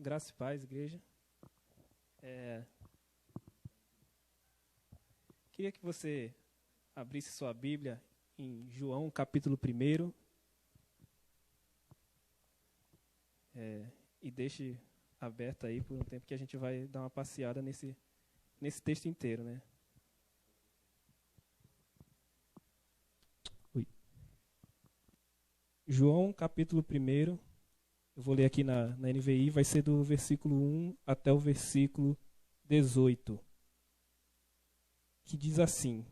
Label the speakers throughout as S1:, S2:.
S1: Graça e paz, igreja. Queria que você abrisse sua Bíblia em João, capítulo 1. E deixe aberto aí por um tempo que a gente vai dar uma passeada nesse texto inteiro, né? João, capítulo 1. Eu vou ler aqui na NVI, vai ser do versículo 1 até o versículo 18. Que diz assim: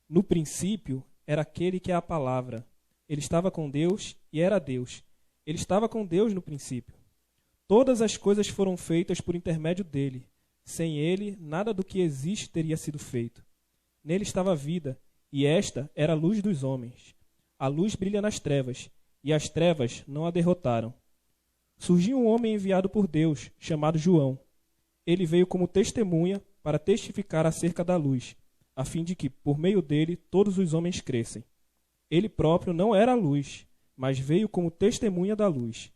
S1: No princípio era aquele que é a palavra. Ele estava com Deus e era Deus. Ele estava com Deus no princípio. Todas as coisas foram feitas por intermédio dele. Sem ele, nada do que existe teria sido feito. Nele estava a vida, e esta era a luz dos homens. A luz brilha nas trevas, e as trevas não a derrotaram. Surgiu um homem enviado por Deus, chamado João. Ele veio como testemunha para testificar acerca da luz, a fim de que, por meio dele, todos os homens crescem. Ele próprio não era a luz, mas veio como testemunha da luz.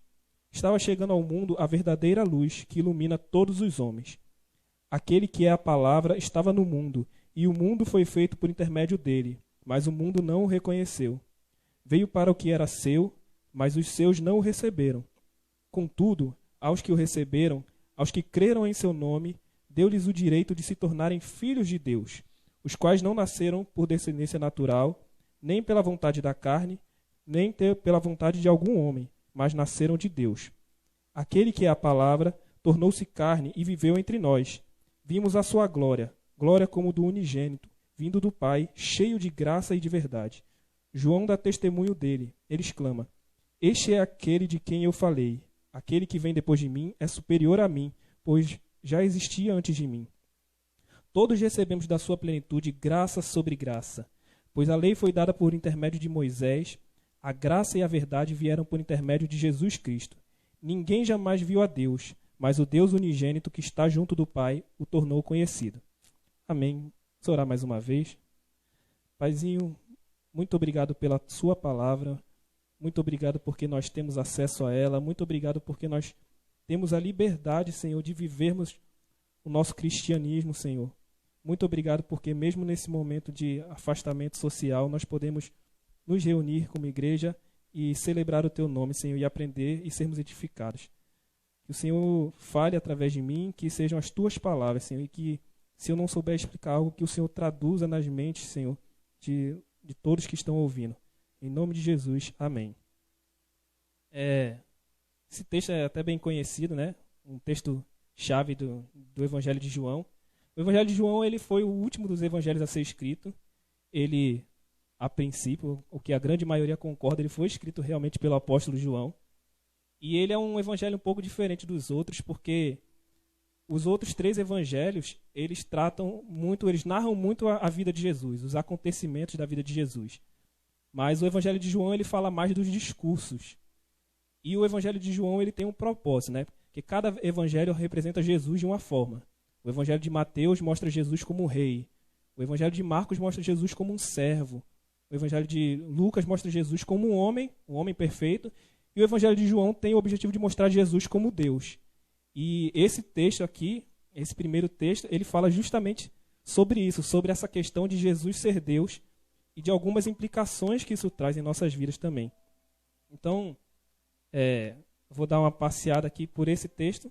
S1: Estava chegando ao mundo a verdadeira luz que ilumina todos os homens. Aquele que é a palavra estava no mundo, e o mundo foi feito por intermédio dele, mas o mundo não o reconheceu. Veio para o que era seu, mas os seus não o receberam. Contudo, aos que o receberam, aos que creram em seu nome, deu-lhes o direito de se tornarem filhos de Deus, os quais não nasceram por descendência natural, nem pela vontade da carne, nem pela vontade de algum homem, mas nasceram de Deus. Aquele que é a palavra tornou-se carne e viveu entre nós. Vimos a sua glória, glória como do unigênito, vindo do Pai, cheio de graça e de verdade. João dá testemunho dele. Ele exclama: Este é aquele de quem eu falei. Aquele que vem depois de mim é superior a mim, pois já existia antes de mim. Todos recebemos da sua plenitude graça sobre graça, pois a lei foi dada por intermédio de Moisés, a graça e a verdade vieram por intermédio de Jesus Cristo. Ninguém jamais viu a Deus, mas o Deus unigênito que está junto do Pai o tornou conhecido. Amém. Vamos orar mais uma vez. Paizinho, muito obrigado pela sua palavra, muito obrigado porque nós temos acesso a ela, muito obrigado porque nós temos a liberdade, Senhor, de vivermos o nosso cristianismo, Senhor. Muito obrigado porque mesmo nesse momento de afastamento social, nós podemos nos reunir como igreja e celebrar o Teu nome, Senhor, e aprender e sermos edificados. Que o Senhor fale através de mim, que sejam as Tuas palavras, Senhor, e que se eu não souber explicar algo, que o Senhor traduza nas mentes, Senhor, de todos que estão ouvindo. Em nome de Jesus, amém. Esse texto é até bem conhecido, né? Um texto-chave do Evangelho de João. O Evangelho de João ele foi o último dos evangelhos a ser escrito. Ele, a princípio, o que a grande maioria concorda, ele foi escrito realmente pelo apóstolo João. E ele é um evangelho um pouco diferente dos outros, porque os outros 3 evangelhos, eles narram muito a vida de Jesus, os acontecimentos da vida de Jesus. Mas o evangelho de João, ele fala mais dos discursos. E o evangelho de João, ele tem um propósito, né? Porque cada evangelho representa Jesus de uma forma. O evangelho de Mateus mostra Jesus como um rei. O evangelho de Marcos mostra Jesus como um servo. O evangelho de Lucas mostra Jesus como um homem perfeito. E o evangelho de João tem o objetivo de mostrar Jesus como Deus. E esse texto aqui, esse primeiro texto, ele fala justamente sobre isso, sobre essa questão de Jesus ser Deus e de algumas implicações que isso traz em nossas vidas também. Então, vou dar uma passeada aqui por esse texto.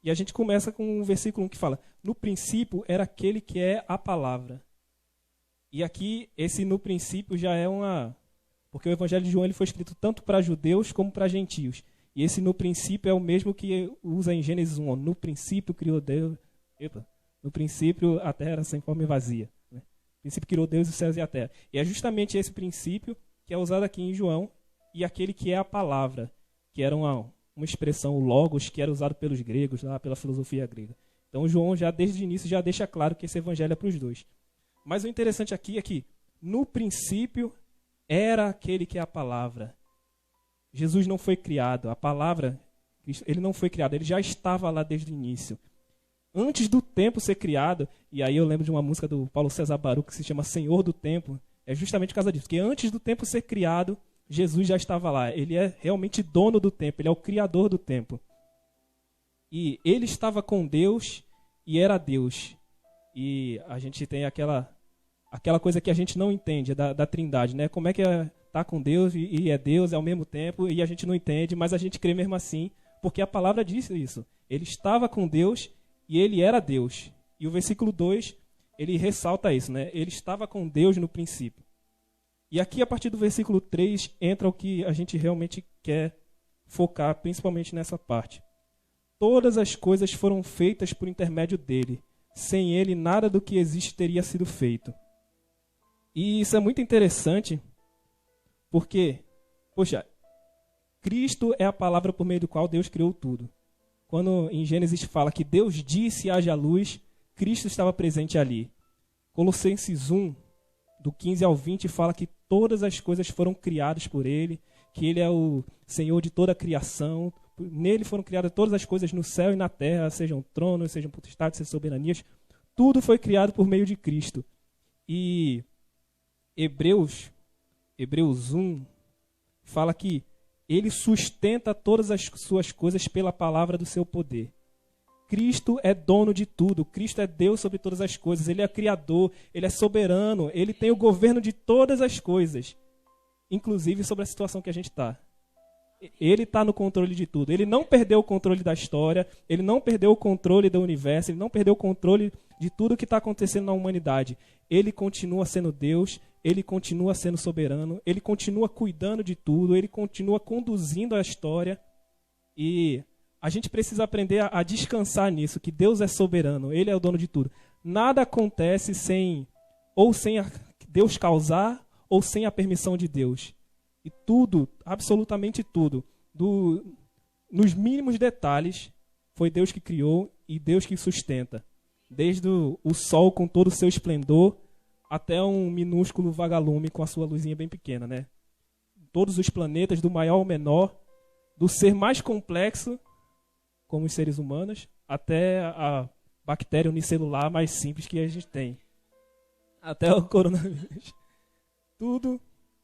S1: E a gente começa com um versículo 1 que fala: No princípio era aquele que é a palavra. E aqui, esse no princípio já é porque o Evangelho de João ele foi escrito tanto para judeus como para gentios. E esse no princípio é o mesmo que usa em Gênesis 1. No princípio criou Deus. No princípio a terra era sem forma e vazia. Né? No princípio criou Deus os céus e a terra. E é justamente esse princípio que é usado aqui em João. E aquele que é a palavra, que era uma expressão, o logos, que era usado pelos gregos, lá pela filosofia grega. Então João já desde o início já deixa claro que esse evangelho é para os dois. Mas o interessante aqui é que no princípio era aquele que é a palavra. Jesus não foi criado, a palavra, ele não foi criado, ele já estava lá desde o início. Antes do tempo ser criado, e aí eu lembro de uma música do Paulo César Baruch que se chama Senhor do Tempo, é justamente por causa disso, porque antes do tempo ser criado, Jesus já estava lá, ele é realmente dono do tempo, ele é o criador do tempo. E ele estava com Deus e era Deus. E a gente tem aquela coisa que a gente não entende da Trindade, né? Como é que tá com Deus e é Deus ao mesmo tempo, e a gente não entende, mas a gente crê mesmo assim, porque a palavra diz isso. Ele estava com Deus e ele era Deus. E o versículo 2, ele ressalta isso, né? Ele estava com Deus no princípio. E aqui, a partir do versículo 3, entra o que a gente realmente quer focar, principalmente nessa parte. Todas as coisas foram feitas por intermédio dele. Sem ele, nada do que existe teria sido feito. E isso é muito interessante, porque, poxa, Cristo é a palavra por meio do qual Deus criou tudo. Quando em Gênesis fala que Deus disse haja luz, Cristo estava presente ali. Colossenses 1, do 15 ao 20, fala que todas as coisas foram criadas por ele, que ele é o Senhor de toda a criação. Nele foram criadas todas as coisas no céu e na terra, sejam tronos, sejam potestades, sejam soberanias. Tudo foi criado por meio de Cristo. E Hebreus 1 fala que ele sustenta todas as suas coisas pela palavra do seu poder. Cristo é dono de tudo. Cristo é Deus sobre todas as coisas. Ele é criador, ele é soberano, ele tem o governo de todas as coisas, inclusive sobre a situação que a gente está. Ele está no controle de tudo. Ele não perdeu o controle da história, ele não perdeu o controle do universo, ele não perdeu o controle de tudo que está acontecendo na humanidade. Ele continua sendo Deus, ele continua sendo soberano, ele continua cuidando de tudo, ele continua conduzindo a história. E a gente precisa aprender a descansar nisso, que Deus é soberano, ele é o dono de tudo. Nada acontece sem Deus causar ou sem a permissão de Deus. E tudo, absolutamente tudo, nos mínimos detalhes, foi Deus que criou e Deus que sustenta. Desde o sol com todo o seu esplendor até um minúsculo vagalume com a sua luzinha bem pequena, né? Todos os planetas, do maior ao menor, do ser mais complexo, como os seres humanos, até a bactéria unicelular mais simples que a gente tem. Até o coronavírus. Tudo,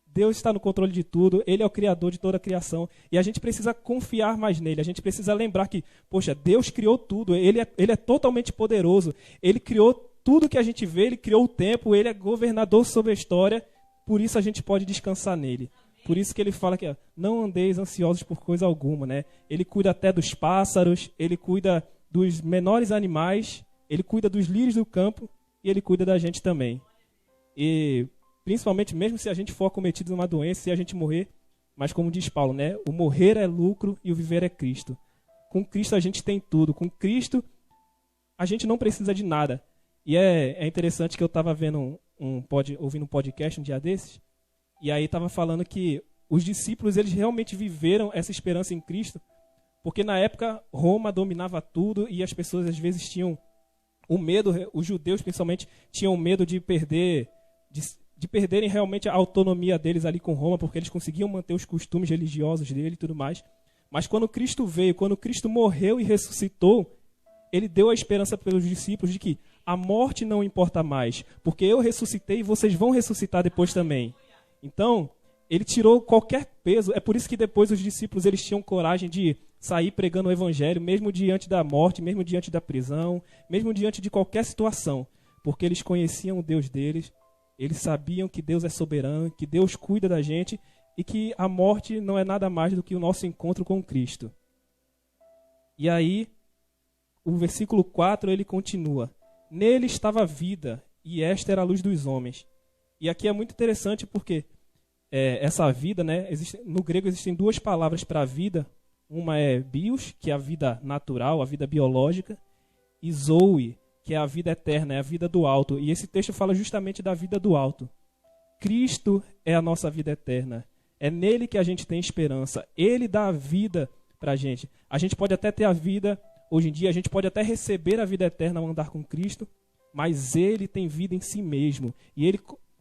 S1: Deus está no controle de tudo, ele é o criador de toda a criação, e a gente precisa confiar mais nele, a gente precisa lembrar que, poxa, Deus criou tudo, ele é totalmente poderoso, ele criou tudo que a gente vê, ele criou o tempo, ele é governador sobre a história, por isso a gente pode descansar nele. Por isso que ele fala que não andeis ansiosos por coisa alguma, né? Ele cuida até dos pássaros, ele cuida dos menores animais, ele cuida dos lírios do campo e ele cuida da gente também. E principalmente mesmo se a gente for acometido de uma doença, se a gente morrer, mas como diz Paulo, né? O morrer é lucro e o viver é Cristo. Com Cristo a gente tem tudo, com Cristo a gente não precisa de nada. E é interessante que eu estava ouvindo um podcast um dia desses, e aí estava falando que os discípulos eles realmente viveram essa esperança em Cristo, porque na época Roma dominava tudo e as pessoas às vezes tinham o medo, os judeus principalmente, tinham medo de perderem realmente a autonomia deles ali com Roma, porque eles conseguiam manter os costumes religiosos dele e tudo mais. Mas quando Cristo veio, quando Cristo morreu e ressuscitou, ele deu a esperança pelos discípulos de que a morte não importa mais, porque eu ressuscitei e vocês vão ressuscitar depois também. Então, ele tirou qualquer peso. É por isso que depois os discípulos eles tinham coragem de sair pregando o evangelho, mesmo diante da morte, mesmo diante da prisão, mesmo diante de qualquer situação, porque eles conheciam o Deus deles, eles sabiam que Deus é soberano, que Deus cuida da gente e que a morte não é nada mais do que o nosso encontro com Cristo. E aí, o versículo 4, ele continua: nele estava a vida, e esta era a luz dos homens. E aqui é muito interessante porque essa vida, né, no grego existem duas palavras para a vida. Uma é bios, que é a vida natural, a vida biológica, e zoe, que é a vida eterna, é a vida do alto. E esse texto fala justamente da vida do alto. Cristo é a nossa vida eterna. É nele que a gente tem esperança. Ele dá a vida para a gente. A gente pode até ter a vida, hoje em dia, a gente pode até receber a vida eterna ao andar com Cristo, mas ele tem vida em si mesmo. E ele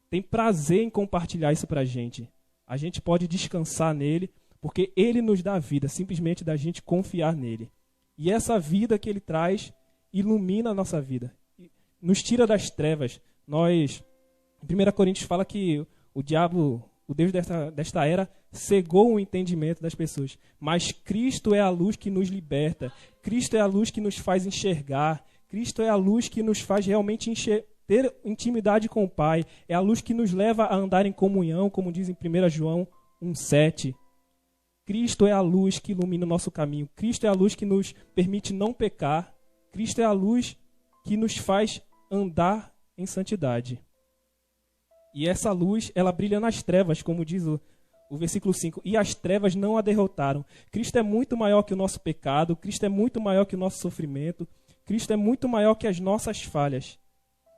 S1: tem prazer em compartilhar isso para a gente. A gente pode descansar nele, porque ele nos dá a vida, simplesmente da gente confiar nele. E essa vida que ele traz ilumina a nossa vida, nos tira das trevas. Em 1 Coríntios fala que o diabo, o Deus desta era, cegou o entendimento das pessoas. Mas Cristo é a luz que nos liberta. Cristo é a luz que nos faz enxergar. Cristo é a luz que nos faz realmente ter intimidade com o Pai. É a luz que nos leva a andar em comunhão, como diz em 1 João 1,7. Cristo é a luz que ilumina o nosso caminho. Cristo é a luz que nos permite não pecar. Cristo é a luz que nos faz andar em santidade. E essa luz, ela brilha nas trevas, como diz o versículo 5. E as trevas não a derrotaram. Cristo é muito maior que o nosso pecado. Cristo é muito maior que o nosso sofrimento. Cristo é muito maior que as nossas falhas.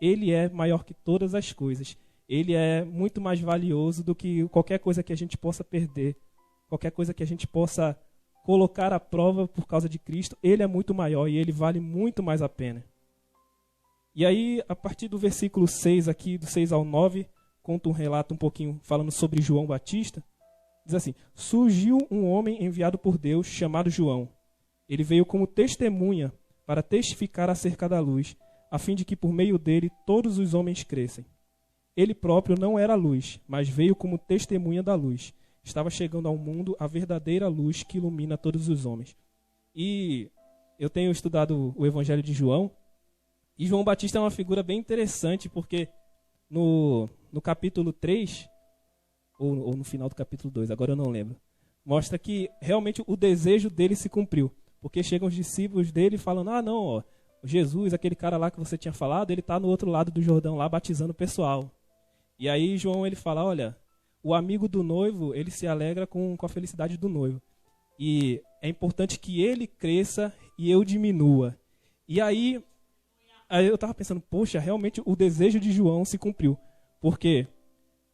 S1: Ele é maior que todas as coisas. Ele é muito mais valioso do que qualquer coisa que a gente possa perder. Qualquer coisa que a gente possa colocar à prova por causa de Cristo. Ele é muito maior e ele vale muito mais a pena. E aí, a partir do versículo 6 aqui, do 6 ao 9, conta um relato um pouquinho falando sobre João Batista. Diz assim: surgiu um homem enviado por Deus chamado João. Ele veio como testemunha para testificar acerca da luz, a fim de que por meio dele todos os homens crescem. Ele próprio não era a luz, mas veio como testemunha da luz. Estava chegando ao mundo a verdadeira luz que ilumina todos os homens. E eu tenho estudado o Evangelho de João, e João Batista é uma figura bem interessante, porque no capítulo 3, ou no final do capítulo 2, agora eu não lembro, mostra que realmente o desejo dele se cumpriu. Porque chegam os discípulos dele falando: ah, não, ó, Jesus, aquele cara lá que você tinha falado, ele está no outro lado do Jordão lá batizando o pessoal. E aí João ele fala: olha, o amigo do noivo, ele se alegra com a felicidade do noivo. E é importante que ele cresça e eu diminua. E aí eu estava pensando, poxa, realmente o desejo de João se cumpriu. Porque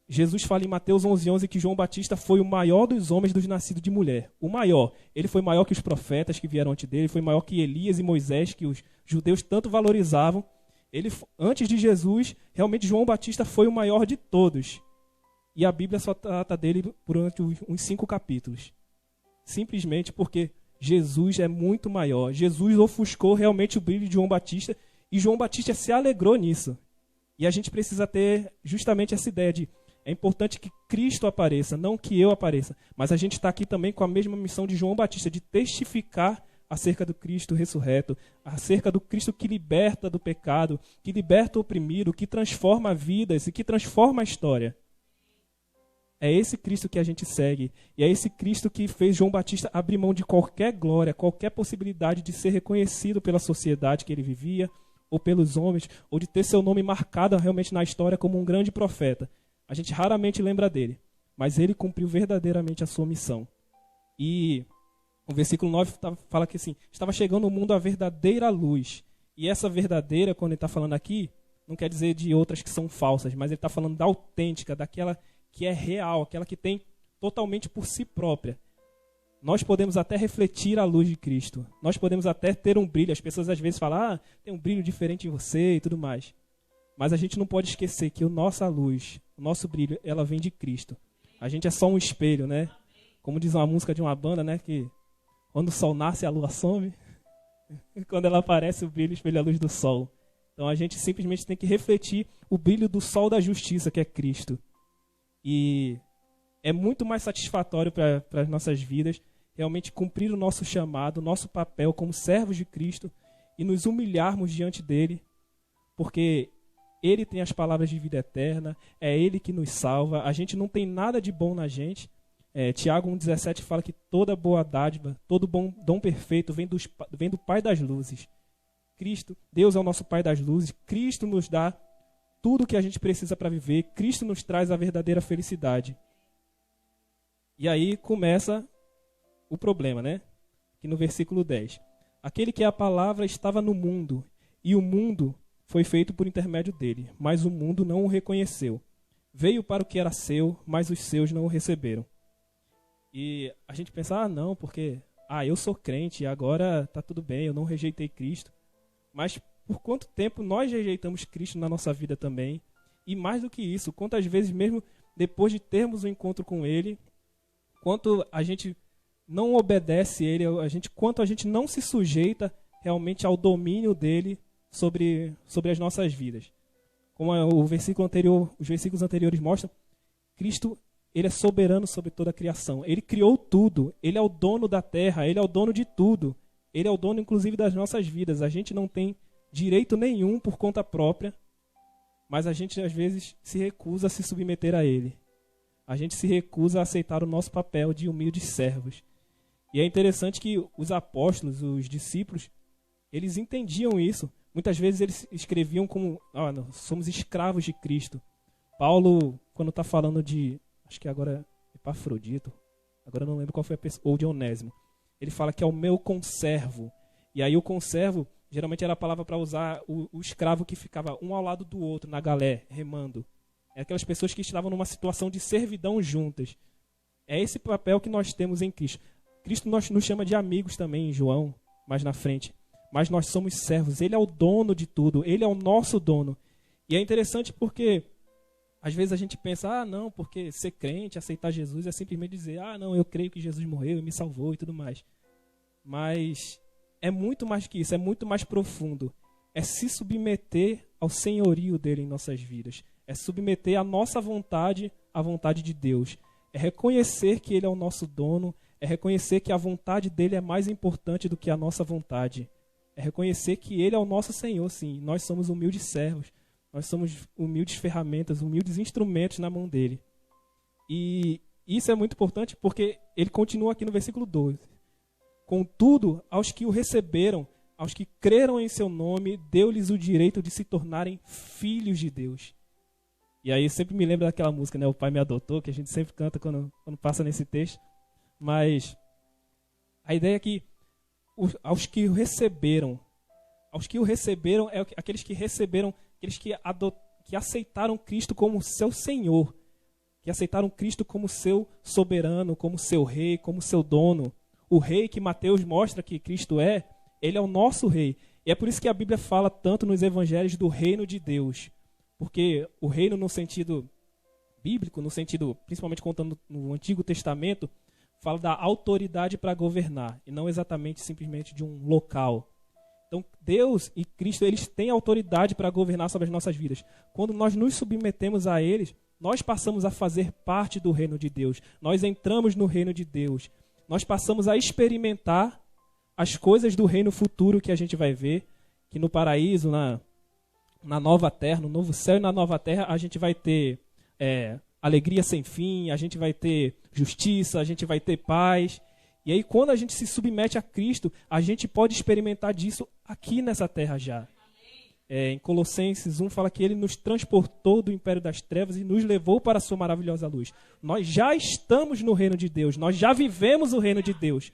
S1: Jesus fala em Mateus 11:11 que João Batista foi o maior dos homens dos nascidos de mulher. O maior. Ele foi maior que os profetas que vieram antes dele, foi maior que Elias e Moisés, que os judeus tanto valorizavam. Antes de Jesus, realmente João Batista foi o maior de todos. E a Bíblia só trata dele durante uns 5 capítulos. Simplesmente porque Jesus é muito maior. Jesus ofuscou realmente o brilho de João Batista e João Batista se alegrou nisso. E a gente precisa ter justamente essa ideia de: é importante que Cristo apareça, não que eu apareça. Mas a gente está aqui também com a mesma missão de João Batista, de testificar acerca do Cristo ressurreto, acerca do Cristo que liberta do pecado, que liberta o oprimido, que transforma vidas e que transforma a história. É esse Cristo que a gente segue. E é esse Cristo que fez João Batista abrir mão de qualquer glória, qualquer possibilidade de ser reconhecido pela sociedade que ele vivia, ou pelos homens, ou de ter seu nome marcado realmente na história como um grande profeta. A gente raramente lembra dele, mas ele cumpriu verdadeiramente a sua missão. E o versículo 9 fala que assim, estava chegando ao mundo a verdadeira luz. E essa verdadeira, quando ele está falando aqui, não quer dizer de outras que são falsas, mas ele está falando da autêntica, daquela que é real, aquela que tem totalmente por si própria. Nós podemos até refletir a luz de Cristo. Nós podemos até ter um brilho. As pessoas às vezes falam: ah, tem um brilho diferente em você e tudo mais. Mas a gente não pode esquecer que a nossa luz, o nosso brilho, ela vem de Cristo. A gente é só um espelho, né? Como diz uma música de uma banda, né? Que quando o sol nasce, a lua some. Quando ela aparece, o brilho espelha a luz do sol. Então a gente simplesmente tem que refletir o brilho do sol da justiça, que é Cristo. E é muito mais satisfatório para as nossas vidas realmente cumprir o nosso chamado, o nosso papel como servos de Cristo e nos humilharmos diante dele, porque ele tem as palavras de vida eterna, é ele que nos salva, a gente não tem nada de bom na gente. Tiago 1,17 fala que toda boa dádiva, todo bom dom perfeito vem do Pai das luzes. Cristo, Deus é o nosso Pai das luzes, Cristo nos dá tudo o que a gente precisa para viver, Cristo nos traz a verdadeira felicidade. E aí começa o problema, né? Que no versículo 10. Aquele que é a palavra estava no mundo, e o mundo foi feito por intermédio dele, mas o mundo não o reconheceu. Veio para o que era seu, mas os seus não o receberam. E a gente pensa: não, porque eu sou crente, agora tá tudo bem, eu não rejeitei Cristo. Mas por quanto tempo nós rejeitamos Cristo na nossa vida também? E mais do que isso, quantas vezes mesmo depois de termos um encontro com Ele, quanto a gente não obedece Ele, quanto a gente não se sujeita realmente ao domínio dEle sobre as nossas vidas. Como o versículo anterior, os versículos anteriores mostram, Cristo Ele é soberano sobre toda a criação. Ele criou tudo. Ele é o dono da terra. Ele é o dono de tudo. Ele é o dono, inclusive, das nossas vidas. A gente não tem direito nenhum por conta própria, mas a gente, às vezes, se recusa a se submeter a Ele. A gente se recusa a aceitar o nosso papel de humildes servos. E é interessante que os apóstolos, os discípulos, eles entendiam isso. Muitas vezes eles escreviam como, somos escravos de Cristo. Paulo, quando está falando de, acho que agora é Epafrodito, agora eu não lembro qual foi a pessoa, ou de Onésimo, ele fala que é o meu conservo. E aí o conservo, geralmente era a palavra para usar o escravo que ficava um ao lado do outro, na galé, remando. É aquelas pessoas que estavam numa situação de servidão juntas. É esse papel que nós temos em Cristo. Cristo nos chama de amigos também, em João, mais na frente. Mas nós somos servos. Ele é o dono de tudo. Ele é o nosso dono. E é interessante porque, às vezes a gente pensa, não, porque ser crente, aceitar Jesus é simplesmente dizer, não, eu creio que Jesus morreu e me salvou e tudo mais. Mas é muito mais que isso, é muito mais profundo. É se submeter ao senhorio dele em nossas vidas. É submeter a nossa vontade à vontade de Deus. É reconhecer que ele é o nosso dono. É reconhecer que a vontade dele é mais importante do que a nossa vontade. É reconhecer que ele é o nosso Senhor, sim. Nós somos humildes servos. Nós somos humildes ferramentas, humildes instrumentos na mão dele. E isso é muito importante porque ele continua aqui no versículo 12. Contudo, aos que o receberam, aos que creram em seu nome, deu-lhes o direito de se tornarem filhos de Deus. E aí sempre me lembro daquela música, né? O Pai me adotou, que a gente sempre canta quando passa nesse texto. Mas a ideia é que aos que o receberam é aqueles que receberam, aqueles que aceitaram Cristo como seu Senhor, que aceitaram Cristo como seu soberano, como seu rei, como seu dono. O rei que Mateus mostra que Cristo é, ele é o nosso rei. E é por isso que a Bíblia fala tanto nos evangelhos do reino de Deus. Porque o reino no sentido bíblico, no sentido, principalmente contando no Antigo Testamento, fala da autoridade para governar, e não exatamente simplesmente de um local. Então, Deus e Cristo, eles têm autoridade para governar sobre as nossas vidas. Quando nós nos submetemos a eles, nós passamos a fazer parte do reino de Deus. Nós entramos no reino de Deus. Nós passamos a experimentar as coisas do reino futuro que a gente vai ver, que no paraíso, na nova terra, no novo céu e na nova terra, a gente vai ter alegria sem fim, a gente vai ter justiça, a gente vai ter paz. E aí, quando a gente se submete a Cristo, a gente pode experimentar disso aqui nessa terra já. Em Colossenses 1 fala que ele nos transportou do império das trevas e nos levou para a sua maravilhosa luz. Nós já estamos no reino de Deus, nós já vivemos o reino de Deus,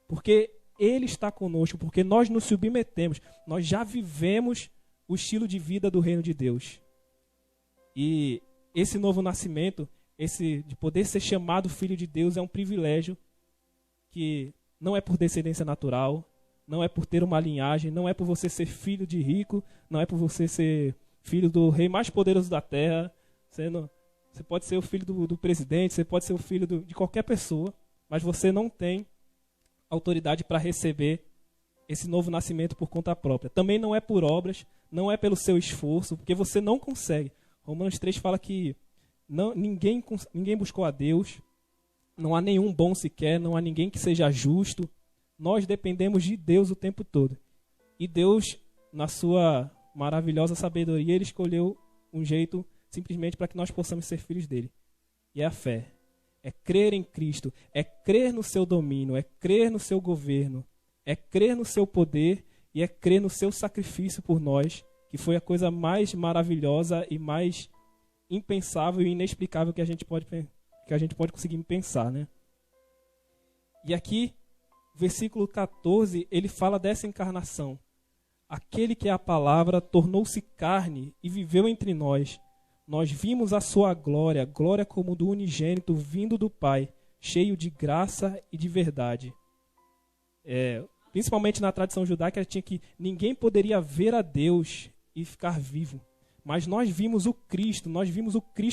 S1: porque ele está conosco, porque nós nos submetemos, nós já vivemos o estilo de vida do reino de Deus. E esse novo nascimento, esse de poder ser chamado filho de Deus, é um privilégio que não é por descendência natural, não é por ter uma linhagem, não é por você ser filho de rico, não é por você ser filho do rei mais poderoso da terra. Você pode ser o filho do presidente, você pode ser o filho de qualquer pessoa, mas você não tem autoridade para receber esse novo nascimento por conta própria. Também não é por obras, não é pelo seu esforço, porque você não consegue. Romanos 3 fala que ninguém buscou a Deus, não há nenhum bom sequer, não há ninguém que seja justo. Nós dependemos de Deus o tempo todo. E Deus, na sua maravilhosa sabedoria, ele escolheu um jeito simplesmente para que nós possamos ser filhos dele. E é a fé. É crer em Cristo, é crer no seu domínio, é crer no seu governo, é crer no seu poder e é crer no seu sacrifício por nós, que foi a coisa mais maravilhosa e mais impensável e inexplicável que a gente pode conseguir pensar, né? E aqui, versículo 14, ele fala dessa encarnação. Aquele que é a palavra tornou-se carne e viveu entre nós. Nós vimos a sua glória, glória como do unigênito vindo do Pai, cheio de graça e de verdade. Principalmente na tradição judaica, tinha que ninguém poderia ver a Deus e ficar vivo. Mas nós vimos o Cristo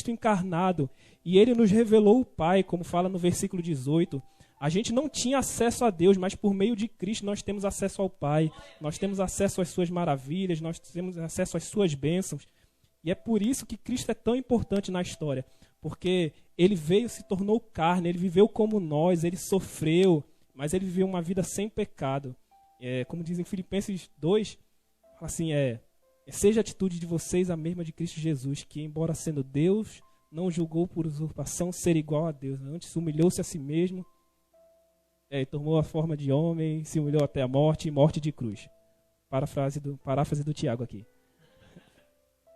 S1: encarnado, e ele nos revelou o Pai, como fala no versículo 18. A gente não tinha acesso a Deus, mas por meio de Cristo nós temos acesso ao Pai, nós temos acesso às suas maravilhas, nós temos acesso às suas bênçãos. E é por isso que Cristo é tão importante na história, porque ele veio, se tornou carne, ele viveu como nós, ele sofreu, mas ele viveu uma vida sem pecado. Como diz em Filipenses 2, fala assim, seja a atitude de vocês a mesma de Cristo Jesus, que embora sendo Deus, não julgou por usurpação ser igual a Deus, antes humilhou-se a si mesmo, tomou a forma de homem, se humilhou até a morte e morte de cruz. Paráfrase do Tiago aqui.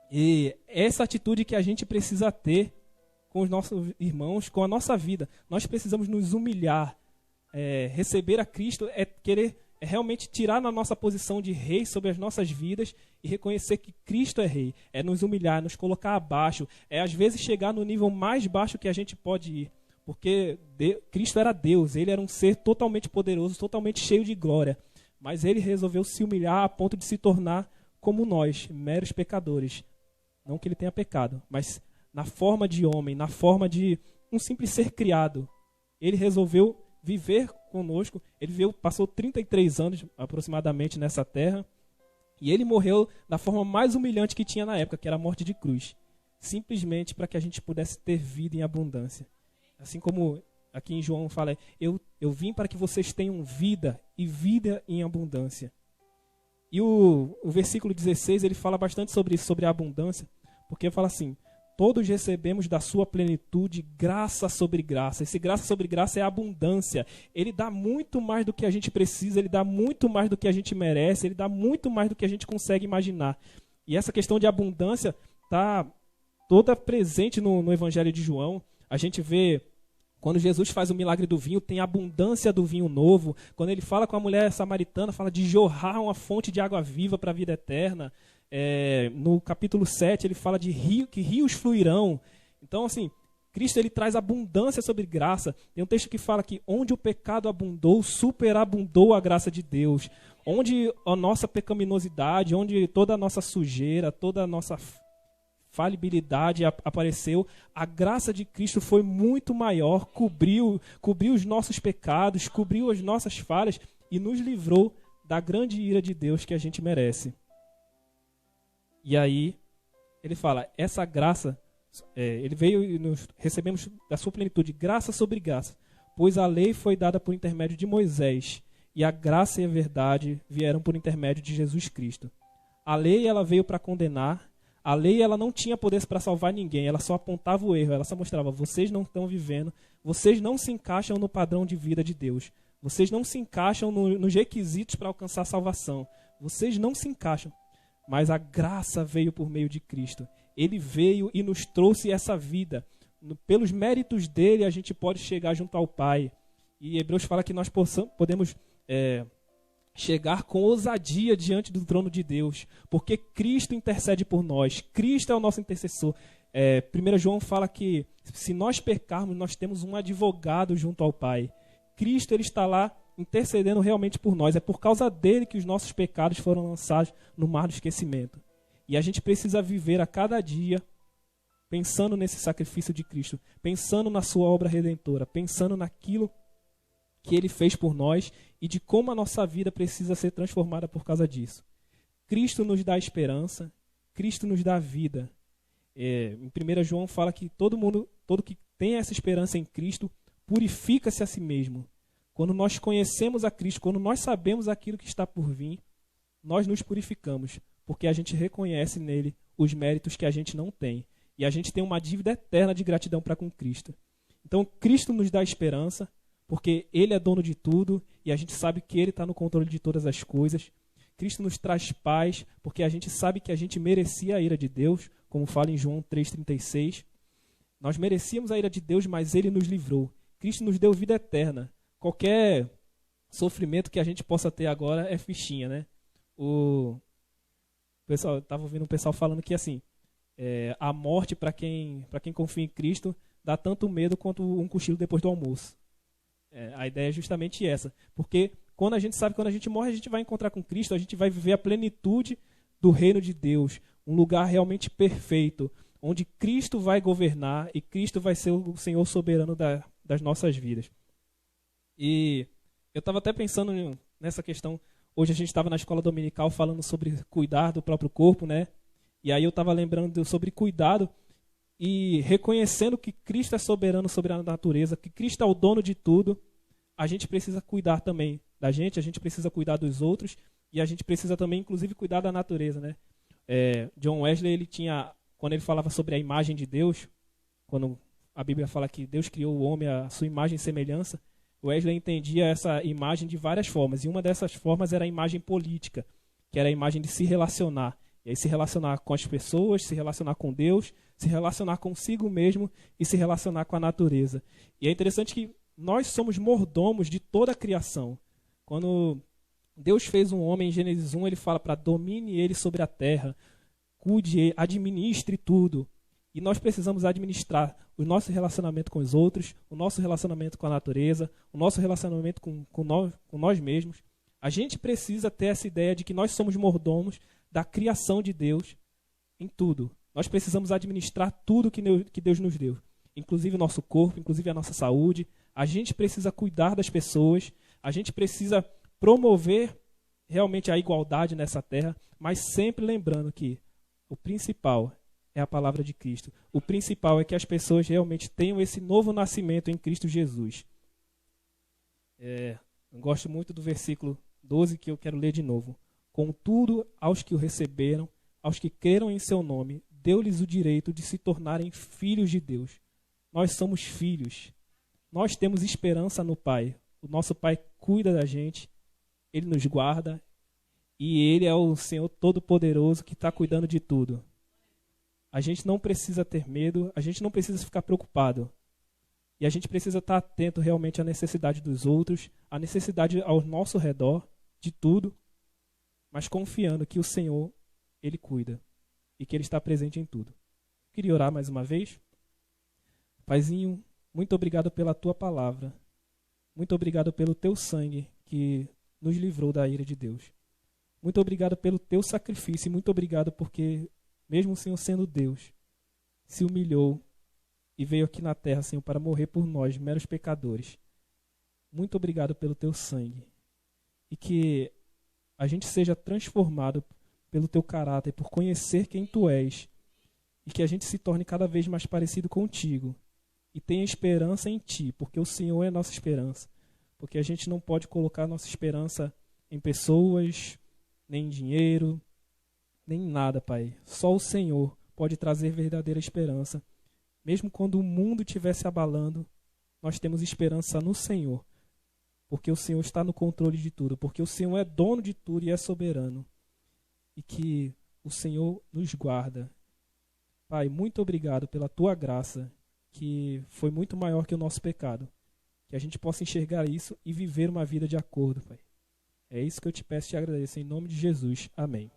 S1: E essa atitude que a gente precisa ter com os nossos irmãos, com a nossa vida. Nós precisamos nos humilhar. Receber a Cristo querer realmente tirar na nossa posição de rei sobre as nossas vidas e reconhecer que Cristo é rei. É nos humilhar, nos colocar abaixo. Às vezes chegar no nível mais baixo que a gente pode ir. Porque Cristo era Deus, ele era um ser totalmente poderoso, totalmente cheio de glória. Mas ele resolveu se humilhar a ponto de se tornar como nós, meros pecadores. Não que ele tenha pecado, mas na forma de homem, na forma de um simples ser criado. Ele resolveu viver conosco. Ele passou 33 anos aproximadamente nessa terra. E ele morreu da forma mais humilhante que tinha na época, que era a morte de cruz. Simplesmente para que a gente pudesse ter vida em abundância. Assim como aqui em João fala, eu vim para que vocês tenham vida e vida em abundância. E o versículo 16, ele fala bastante sobre isso, sobre a abundância, porque fala assim, todos recebemos da sua plenitude graça sobre graça. Esse graça sobre graça é a abundância. Ele dá muito mais do que a gente precisa, ele dá muito mais do que a gente merece, ele dá muito mais do que a gente consegue imaginar. E essa questão de abundância está toda presente no Evangelho de João. A gente vê, quando Jesus faz o milagre do vinho, tem abundância do vinho novo. Quando ele fala com a mulher samaritana, fala de jorrar uma fonte de água viva para a vida eterna. No capítulo 7, ele fala de que rios fluirão. Então, assim, Cristo ele traz abundância sobre graça. Tem um texto que fala que onde o pecado abundou, superabundou a graça de Deus. Onde a nossa pecaminosidade, onde toda a nossa sujeira, toda a nossa falibilidade apareceu, a graça de Cristo foi muito maior, cobriu os nossos pecados, cobriu as nossas falhas e nos livrou da grande ira de Deus que a gente merece. E aí, ele fala, essa graça, ele veio e nós recebemos da sua plenitude, graça sobre graça, pois a lei foi dada por intermédio de Moisés, e a graça e a verdade vieram por intermédio de Jesus Cristo. A lei, ela veio para condenar. A lei ela não tinha poder para salvar ninguém, ela só apontava o erro, ela só mostrava, vocês não estão vivendo, vocês não se encaixam no padrão de vida de Deus, vocês não se encaixam nos requisitos para alcançar a salvação, vocês não se encaixam, mas a graça veio por meio de Cristo, ele veio e nos trouxe essa vida, pelos méritos dele a gente pode chegar junto ao Pai, e Hebreus fala que nós podemos chegar com ousadia diante do trono de Deus, porque Cristo intercede por nós, Cristo é o nosso intercessor. 1 João fala que se nós pecarmos, nós temos um advogado junto ao Pai. Cristo ele está lá intercedendo realmente por nós, é por causa dele que os nossos pecados foram lançados no mar do esquecimento. E a gente precisa viver a cada dia pensando nesse sacrifício de Cristo, pensando na sua obra redentora, pensando naquilo que ele fez por nós e de como a nossa vida precisa ser transformada por causa disso. Cristo nos dá esperança, Cristo nos dá vida. Em 1 João fala que todo que tem essa esperança em Cristo, purifica-se a si mesmo. Quando nós conhecemos a Cristo, quando nós sabemos aquilo que está por vir, nós nos purificamos, porque a gente reconhece nele os méritos que a gente não tem. E a gente tem uma dívida eterna de gratidão para com Cristo. Então, Cristo nos dá esperança, porque ele é dono de tudo e a gente sabe que ele está no controle de todas as coisas. Cristo nos traz paz, porque a gente sabe que a gente merecia a ira de Deus, como fala em João 3,36. Nós merecíamos a ira de Deus, mas ele nos livrou. Cristo nos deu vida eterna. Qualquer sofrimento que a gente possa ter agora é fichinha, né? Pessoal, eu estava ouvindo um pessoal falando que assim, a morte para quem confia em Cristo dá tanto medo quanto um cochilo depois do almoço. A ideia é justamente essa, porque quando a gente sabe que quando a gente morre, a gente vai encontrar com Cristo, a gente vai viver a plenitude do reino de Deus, um lugar realmente perfeito, onde Cristo vai governar e Cristo vai ser o Senhor soberano das nossas vidas. E eu estava até pensando nessa questão, hoje a gente estava na escola dominical falando sobre cuidar do próprio corpo, né? E aí eu estava lembrando sobre cuidado, e reconhecendo que Cristo é soberano sobre a natureza, que Cristo é o dono de tudo, a gente precisa cuidar também da gente, a gente precisa cuidar dos outros e a gente precisa também, inclusive, cuidar da natureza, né? John Wesley, ele tinha, quando ele falava sobre a imagem de Deus, quando a Bíblia fala que Deus criou o homem à sua imagem e semelhança, Wesley entendia essa imagem de várias formas, e uma dessas formas era a imagem política, que era a imagem de se relacionar. E aí se relacionar com as pessoas, se relacionar com Deus, se relacionar consigo mesmo e se relacionar com a natureza. E é interessante que nós somos mordomos de toda a criação. Quando Deus fez um homem em Gênesis 1, ele fala para domine ele sobre a terra, cuide, administre tudo. E nós precisamos administrar o nosso relacionamento com os outros, o nosso relacionamento com a natureza, o nosso relacionamento com nós mesmos. A gente precisa ter essa ideia de que nós somos mordomos da criação de Deus em tudo. Nós precisamos administrar tudo que Deus nos deu, inclusive o nosso corpo, inclusive a nossa saúde. A gente precisa cuidar das pessoas, a gente precisa promover realmente a igualdade nessa terra, mas sempre lembrando que o principal é a palavra de Cristo. O principal é que as pessoas realmente tenham esse novo nascimento em Cristo Jesus. Eu gosto muito do versículo 12 que eu quero ler de novo. Contudo, aos que o receberam, aos que creram em seu nome, deu-lhes o direito de se tornarem filhos de Deus. Nós somos filhos. Nós temos esperança no Pai. O nosso Pai cuida da gente, Ele nos guarda e Ele é o Senhor Todo-Poderoso que está cuidando de tudo. A gente não precisa ter medo, a gente não precisa ficar preocupado. E a gente precisa estar atento realmente à necessidade dos outros, à necessidade ao nosso redor, de tudo, mas confiando que o Senhor, Ele cuida e que Ele está presente em tudo. Queria orar mais uma vez. Paizinho, muito obrigado pela Tua palavra. Muito obrigado pelo Teu sangue que nos livrou da ira de Deus. Muito obrigado pelo Teu sacrifício e muito obrigado porque, mesmo o Senhor sendo Deus, se humilhou e veio aqui na terra, Senhor, para morrer por nós, meros pecadores. Muito obrigado pelo Teu sangue. E que a gente seja transformado pelo Teu caráter, por conhecer quem Tu és. E que a gente se torne cada vez mais parecido contigo. E tenha esperança em Ti, porque o Senhor é a nossa esperança. Porque a gente não pode colocar nossa esperança em pessoas, nem em dinheiro, nem em nada, Pai. Só o Senhor pode trazer verdadeira esperança. Mesmo quando o mundo estiver se abalando, nós temos esperança no Senhor. Porque o Senhor está no controle de tudo. Porque o Senhor é dono de tudo e é soberano. E que o Senhor nos guarda. Pai, muito obrigado pela Tua graça, que foi muito maior que o nosso pecado. Que a gente possa enxergar isso e viver uma vida de acordo, Pai. É isso que eu te peço e te agradeço. Em nome de Jesus. Amém.